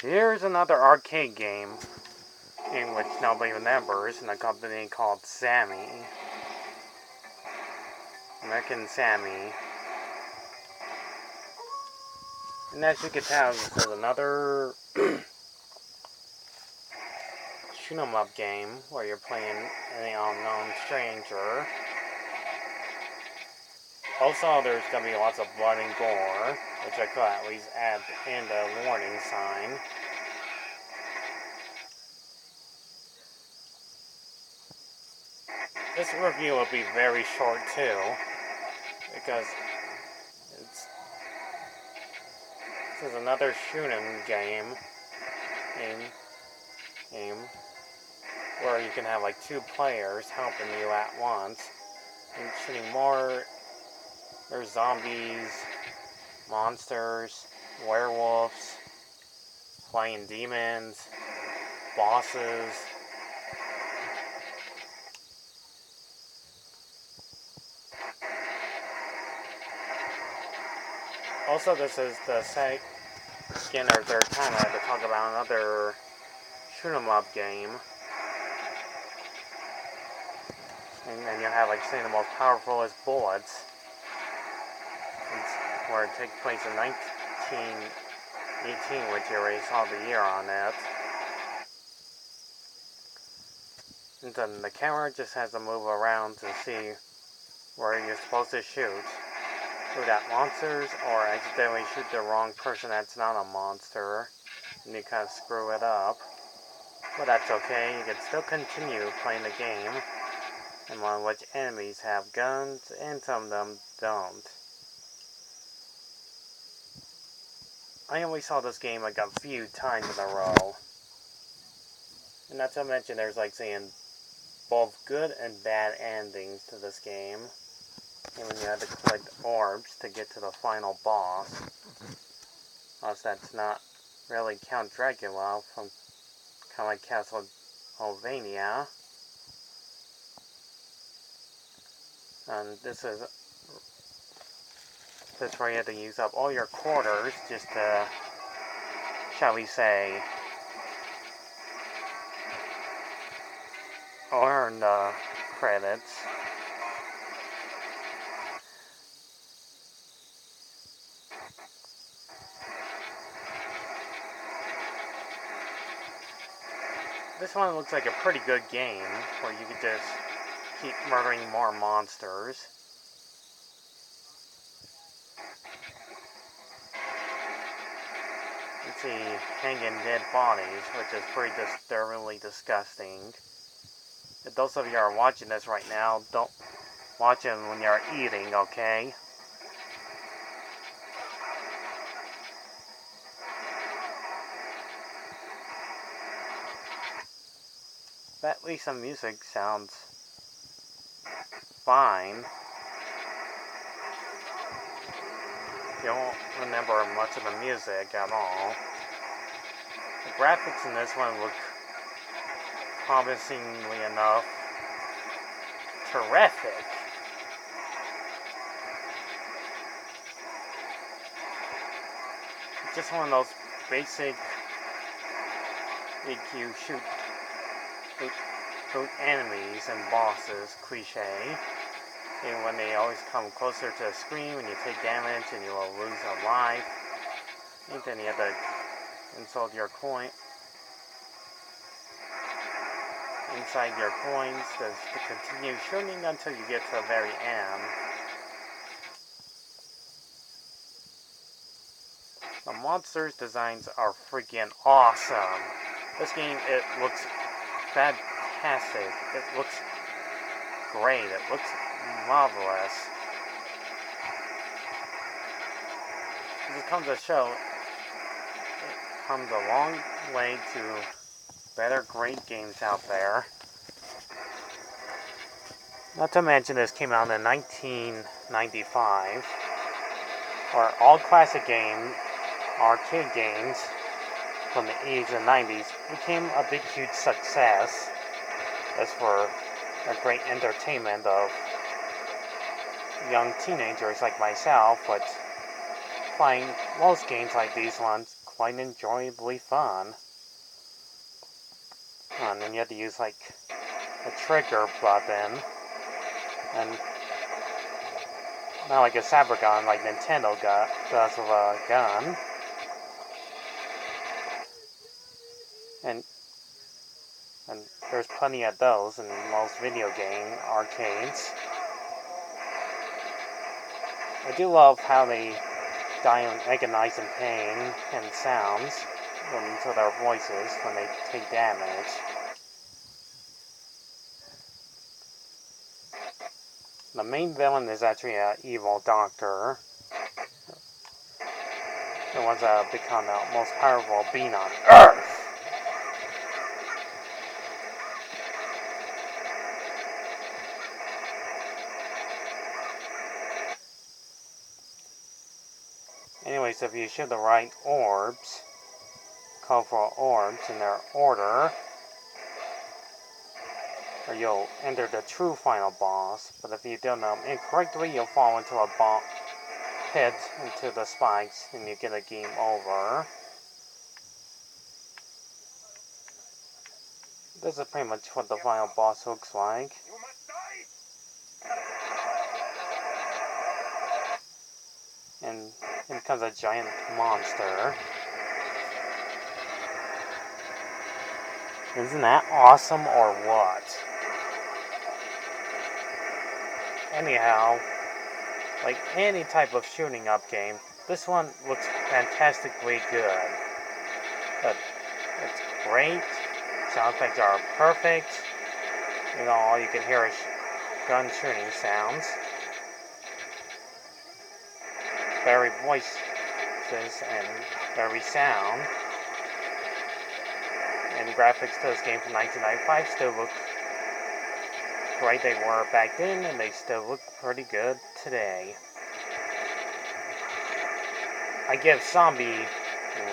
Here's another arcade game in which nobody remembers, and a company called Sammy. American Sammy. And as you can tell, this is another shoot 'em up game where you're playing an unknown stranger. Also, there's gonna be lots of blood and gore, which I could at least add in the warning sign. This review will be very short too, because this is another shooting game where you can have like two players helping you at once and shooting more. There's zombies, monsters, werewolves, flying demons, bosses. Also, this is the second or third time I had to talk about another shoot 'em up game. And then you have like saying the most powerful is bullets. Where it takes place in 1918, which you already saw the year on it. And then the camera just has to move around to see where you're supposed to shoot. Shoot at monsters or accidentally shoot the wrong person that's not a monster. And you kind of screw it up. But that's okay, you can still continue playing the game. And one which enemies have guns and some of them don't. I only saw this game like a few times in a row. And not to mention there's like saying both good and bad endings to this game. And when you have to collect orbs to get to the final boss. Plus that's not really Count Dracula from kind of like Castlevania. And this is where you have to use up all your quarters just to, shall we say, earn the credits. This one looks like a pretty good game where you could just keep murdering more monsters. You see hanging dead bodies, which is pretty disturbingly disgusting. If those of you are watching this right now, don't watch it when you're eating, okay? But at least the music sounds fine. You don't remember much of the music at all. The graphics in this one look promisingly enough terrific. It's just one of those basic make you shoot enemies and bosses cliche. And when they always come closer to the screen, when you take damage and you will lose a life, and then you have to insult your coin inside your coins to continue shooting until you get to the very end. The monsters' designs are freaking awesome. This game, it looks fantastic. It looks great. It looks marvelous. As it comes to show, it comes a long way to better great games out there. Not to mention this came out in 1995, where all classic game, arcade games from the 80s and 90s became a big huge success as for a great entertainment of young teenagers like myself, but playing most games like these ones quite enjoyably fun. And then you have to use like a trigger button, and not like a cyber gun like Nintendo does with a gun. And there's plenty of those in most video game arcades. I do love how they agonize in pain and sounds into their voices when they take damage. The main villain is actually an evil doctor. The ones that have become the most powerful being on Earth. Anyways, if you shoot the right orbs, colorful orbs in their order, or you'll enter the true final boss. But if you do them incorrectly, you'll fall into a pit into the spikes and you get a game over. This is pretty much what the final boss looks like. And it becomes a giant monster. Isn't that awesome or what? Anyhow, like any type of shooting up game, this one looks fantastically good. It's great. Sound effects are perfect. You know, all you can hear is gun shooting sounds. Very voices and very sound. And graphics to this game from 1995 still look great. They were back then, and they still look pretty good today. I give Zombie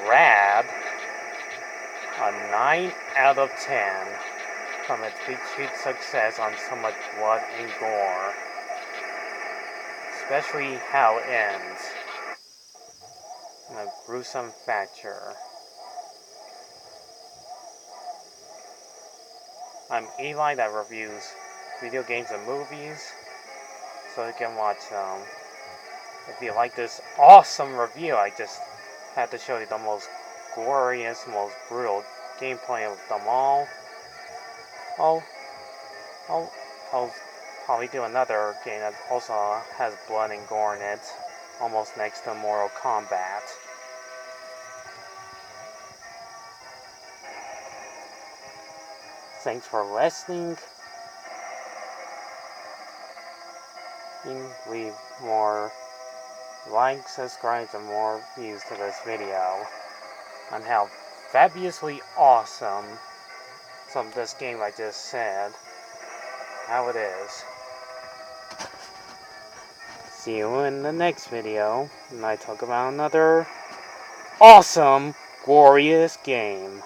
Rad a 9 out of 10 from its huge success on so much blood and gore. Especially how it ends in a gruesome fracture. I'm Eli that reviews video games and movies, so you can watch them. If you like this awesome review, I just had to show you the most glorious, most brutal gameplay of them all. I'll probably do another game that also has blood and gore in it, almost next to Mortal Kombat. Thanks for listening. Leave more likes, subscribes, and more views to this video on how fabulously awesome some of this game I just said, how it is. See you in the next video, and I talk about another awesome, glorious game.